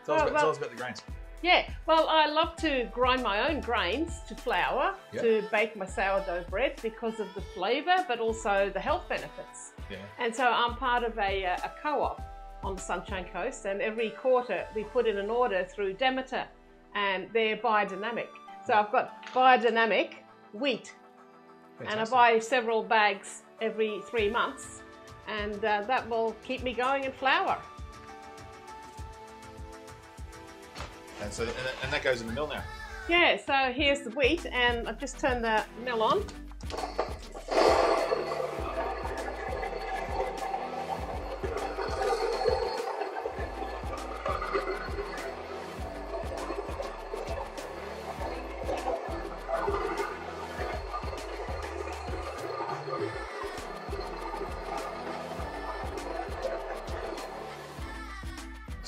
Tell us about the grains. Yeah, well, I love to grind my own grains to flour to bake my sourdough bread because of the flavour, but also the health benefits. Yeah. And so I'm part of a co-op on the Sunshine Coast, and every quarter we put in an order through Demeter, and they're biodynamic. So I've got biodynamic wheat. Fantastic. And I buy several bags every 3 months, and that will keep me going in flour. And so, and that goes in the mill now? Yeah, so here's the wheat, and I've just turned the mill on.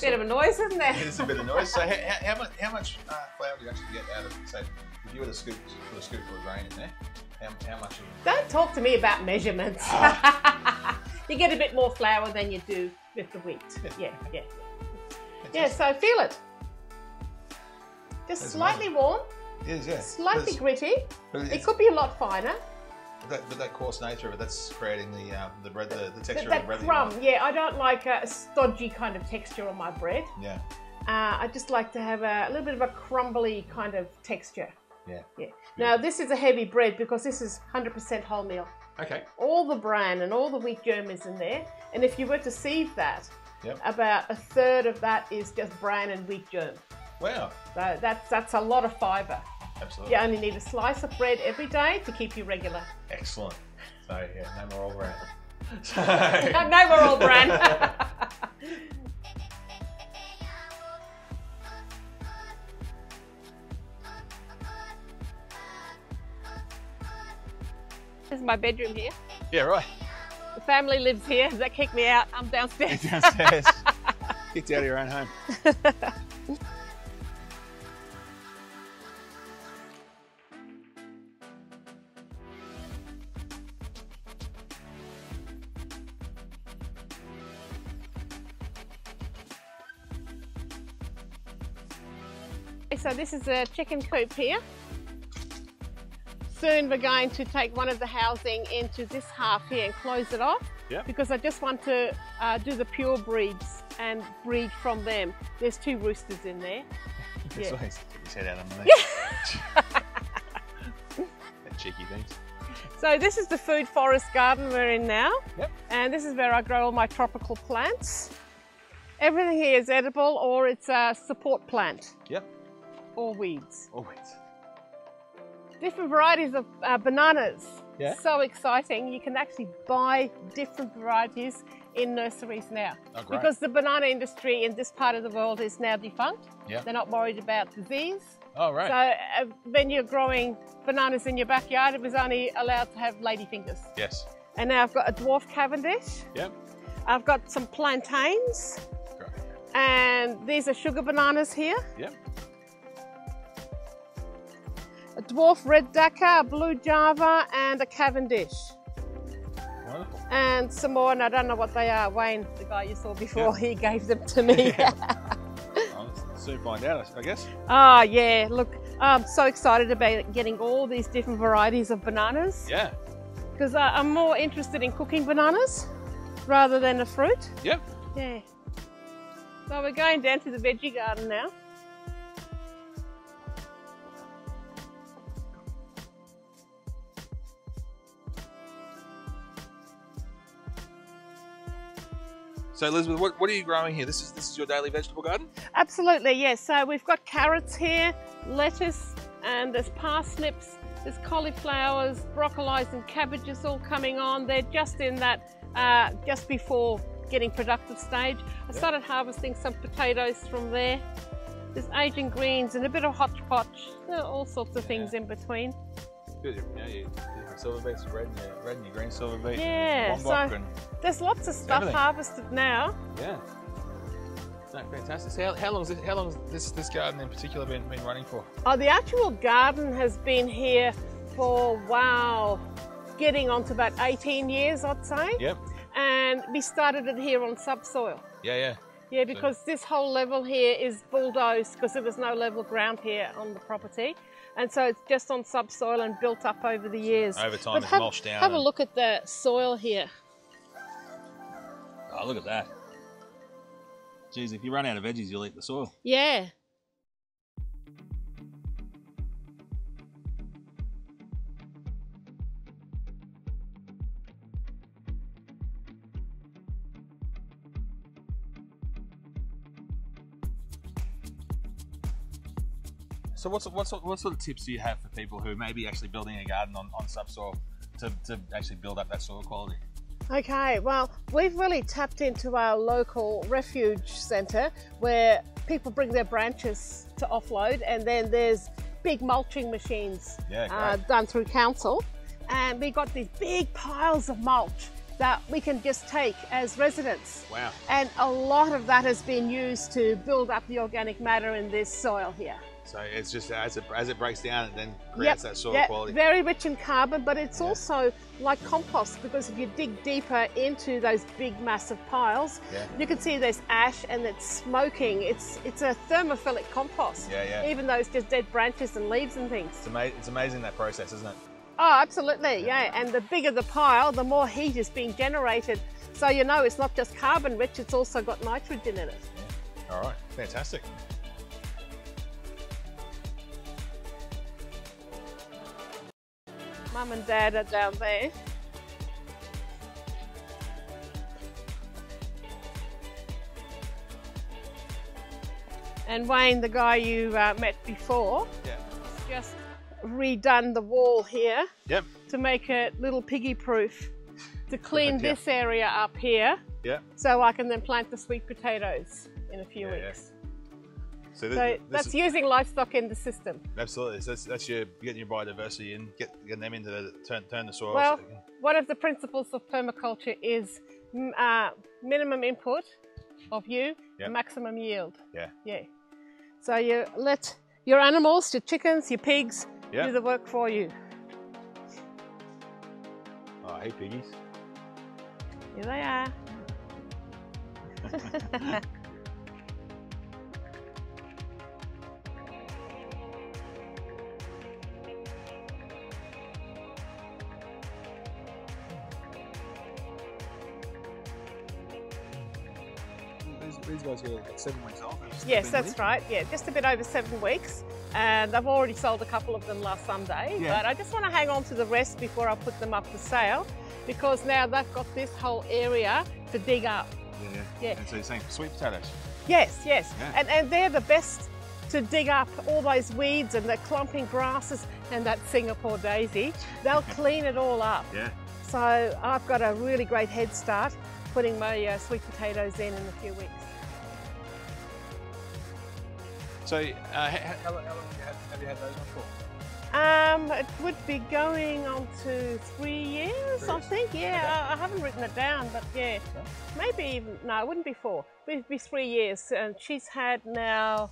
Bit of a noise, isn't there? It is a bit of noise. So how much flour do you actually get out of, say, if you were to put a scoop of grain in there, how much? Don't talk to me about measurements. You get a bit more flour than you do with the wheat. Yeah, so feel it. Just slightly warm. It is, yeah. Slightly gritty. It could be a lot finer. But that coarse nature of it, that's creating the bread, the texture that of the bread. Crumb, yeah. I don't like a stodgy kind of texture on my bread. Yeah. I just like to have a little bit of a crumbly kind of texture. Yeah. Yeah. Now this is a heavy bread because this is 100% wholemeal. Okay. All the bran and all the wheat germ is in there, and if you were to sieve that, about a third of that is just bran and wheat germ. Wow. So that's a lot of fibre. Absolutely. You only need a slice of bread every day to keep you regular. Excellent. So yeah, no more all bran. No more all bran. This is my bedroom here. Yeah, right. The family lives here. They kicked me out. I'm downstairs. You're downstairs. Kicked out of your own home. So this is a chicken coop here. Soon we're going to take one of the housing into this half here and close it off. Because I just want to do the pure breeds and breed from them. There's 2 roosters in there. Yeah. You said that on That cheeky things. So this is the food forest garden we're in now. And this is where I grow all my tropical plants. Everything here is edible, or it's a support plant. Or weeds. Or weeds. Different varieties of bananas. Yeah. So exciting. You can actually buy different varieties in nurseries now. Oh, great. Because the banana industry in this part of the world is now defunct. Yeah. They're not worried about disease. Oh, right. So when you're growing bananas in your backyard, it was only allowed to have ladyfingers. Yes. And now I've got a dwarf Cavendish. I've got some plantains. Great. And these are sugar bananas here. A dwarf red Dhaka, a blue Java, and a Cavendish. Wonderful. And some more, and I don't know what they are. Wayne, the guy you saw before, he gave them to me. I'll soon find out, I guess. Oh, yeah. Look, I'm so excited about getting all these different varieties of bananas. Yeah. Because I'm more interested in cooking bananas rather than a fruit. Yeah. So we're going down to the veggie garden now. So Elizabeth, what are you growing here? This is your daily vegetable garden? Absolutely, yes. So we've got carrots here, lettuce, and there's parsnips, there's cauliflowers, broccolis and cabbages all coming on. They're just in that, just before getting productive stage. I started harvesting some potatoes from there. There's aging greens and a bit of hodgepodge. There are all sorts of things in between. Good, you silver beets, red and your green silver beet. Yeah, so there's lots of stuff harvested now. Yeah. No, fantastic. So how long has this garden in particular been running for? Oh, the actual garden has been here for, wow, getting on to about 18 years, I'd say. Yep. And we started it here on subsoil. Yeah. Yeah, because this whole level here is bulldozed because there was no level ground here on the property. And so it's just on subsoil and built up over the years. Over time, it's mulched down. Have a look at the soil here. Oh, look at that. Geez, if you run out of veggies, you'll eat the soil. Yeah. So what sort of tips do you have for people who may be actually building a garden on subsoil to actually build up that soil quality? Okay, well, we've really tapped into our local refuge centre where people bring their branches to offload, and then there's big mulching machines done through council, and we got these big piles of mulch that we can just take as residents. Wow. And a lot of that has been used to build up the organic matter in this soil here. So it's just as it breaks down, it then creates that soil quality. Very rich in carbon, but it's also like compost, because if you dig deeper into those big massive piles, you can see there's ash and it's smoking. It's a thermophilic compost, even though it's just dead branches and leaves and things. It's amazing, that process, isn't it? Oh, absolutely, yeah. And the bigger the pile, the more heat is being generated. So you know it's not just carbon rich, it's also got nitrogen in it. Yeah. All right, fantastic. Mum and Dad are down there. And Wayne, the guy you met before, just redone the wall here to make it little piggy proof, to clean this area up here, so I can then plant the sweet potatoes in a few weeks. So that's using livestock in the system. Absolutely. So that's your getting your biodiversity and getting them into turn the soil. Well, so one of the principles of permaculture is minimum input of maximum yield. Yeah. So you let your animals, your chickens, your pigs, do the work for you. Oh, hey piggies. Here they are. These guys are like 7 weeks old. Yes, that's right. Yeah, just a bit over 7 weeks. And I've already sold a couple of them last Sunday. But I just want to hang on to the rest before I put them up for sale, because now they've got this whole area to dig up. Yeah. And so you're saying sweet potatoes? Yes. Yeah. And they're the best to dig up all those weeds and the clumping grasses and that Singapore daisy. They'll clean it all up. Yeah. So I've got a really great head start putting my sweet potatoes in a few weeks. So how long have you had those on for? It would be going on to 3 years, I think. Yeah, I haven't written it down, but maybe even, no, it wouldn't be 4. It would be 3 years. And she's had now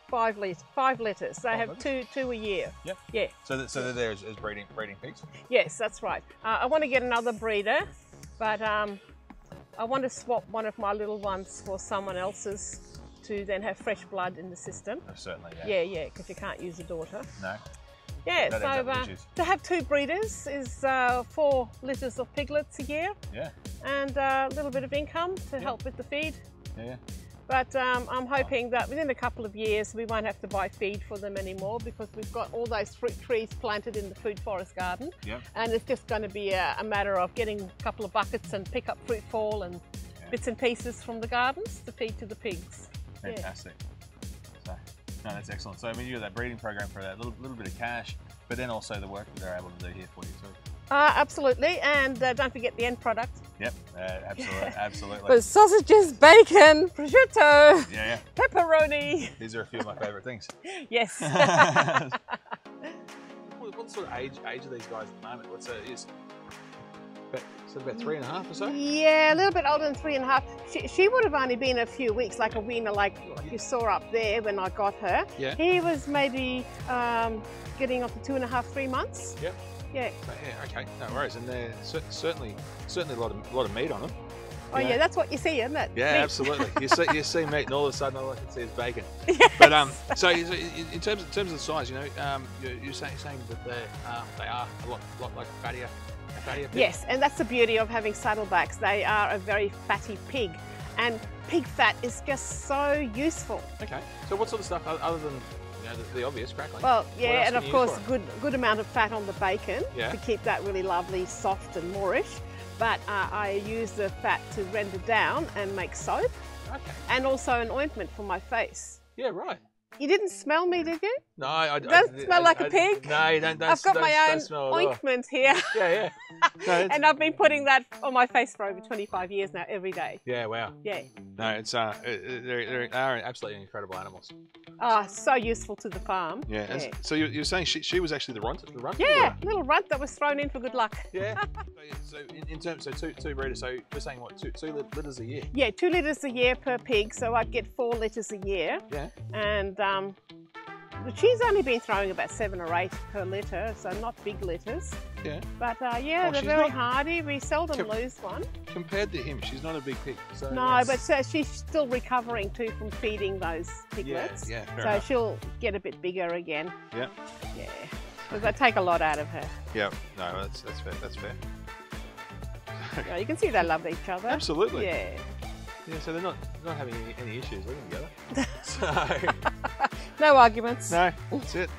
5 litters. They have two a year. Yep. Yeah. So they're there as breeding pigs? Yes, that's right. I want to get another breeder, but I want to swap one of my little ones for someone else's to then have fresh blood in the system. Oh, certainly, Yeah, because you can't use a daughter. No. Yeah, so to have 2 breeders is 4 litters of piglets a year. Yeah. And a little bit of income to help with the feed. Yeah. But I'm hoping that within a couple of years we won't have to buy feed for them anymore, because we've got all those fruit trees planted in the food forest garden. Yep. And it's just going to be a matter of getting a couple of buckets and pick up fruit fall and bits and pieces from the gardens to feed to the pigs. Fantastic. So, no, that's excellent. So I mean, you got that breeding program for that little bit of cash, but then also the work that they're able to do here for you too. Absolutely, and don't forget the end product. Yep, absolutely. But sausages, bacon, prosciutto, pepperoni. These are a few of my favourite things. Yes. What sort of age are these guys at the moment? About 3.5 or so? Yeah, a little bit older than 3.5. She would have only been a few weeks, like a weaner, like you saw up there when I got her. Yeah. He was maybe getting up to 2.5, 3 months. Yep. Yeah. So, okay, no worries. And they're certainly a lot of meat on them. Oh yeah, that's what you see, isn't it? Yeah, Meat. absolutely. You see meat, and all of a sudden all I can see is bacon. Yes. But so in terms of the size, you know, you're saying that they are a lot like a fattier pig. Yes, and that's the beauty of having saddlebacks. They are a very fatty pig, and pig fat is just so useful. Okay. So what sort of stuff other than the obvious crackling? Well, What yeah, else and can of you course, use for good amount of fat on the bacon Yeah. to keep that really lovely, soft and moorish. But I use the fat to render down and make soap, it? Okay. and also an ointment for my face. Yeah, right. You didn't smell me, did you? No, I Doesn't smell like a pig? No, you don't. I've got my don't own smell it at all. ointment here, Yeah. No, and I've been putting that on my face for over 25 years now, every day. yeah, wow. Yeah. No, it's they are absolutely incredible animals. Oh, so useful to the farm. Yeah. And so you're saying she was actually the runt? Yeah, little runt that was thrown in for good luck. Yeah. So in terms, so two breeders. So we're saying what, two litters a year? Yeah, 2 litres a year per pig, so I'd get 4 litres a year. Yeah. And she's only been throwing about 7 or 8 per litre, so not big litters. Yeah. But yeah, Well, they're she's very not- hardy. We seldom lose one. Compared to him, she's not a big pig. So No, but she's still recovering too from feeding those piglets. Yeah, fair so enough. she'll get a bit bigger again. Yeah. Yeah, because I take a lot out of her. Yeah. No, that's fair. That's fair. Yeah, you can see they love each other. Absolutely. Yeah. Yeah. So they're not having any issues living together. So No arguments. no, that's it.